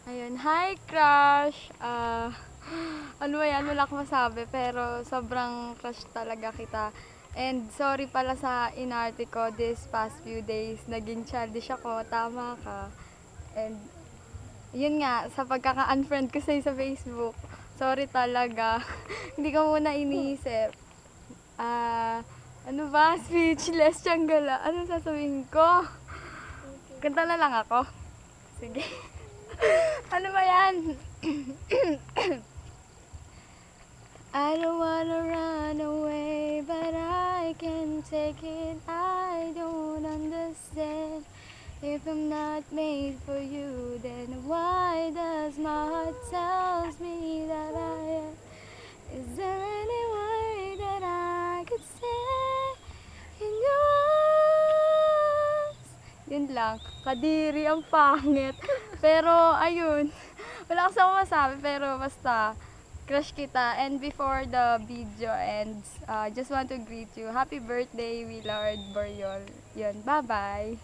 Ayun, hi crush! Ano ba yan, wala akong masabi pero sobrang crush talaga kita. And sorry pala sa inarte ko this past few days, naging childish ako, tama ka. And yun nga, sa pagkaka-unfriend ko sa'yo sa Facebook, sorry talaga, hindi ko muna iniisip. Ah, ano ba, speechless, tiyangala, ano sasabihin ko? Kanta na lang ako? Sige. Ano ba yan? I don't wanna run away, but I can't take it. I don't understand. If I'm not made for you, then why does my heart tells me that I am? Is there any way that I could say in your arms? Yun lang. Kadiri, ang pangit. Pero, ayun. Wala kasi akong masabi, pero basta, crush kita. And before the video ends, just want to greet you. Happy birthday, Willard Boriol. Yun, bye-bye.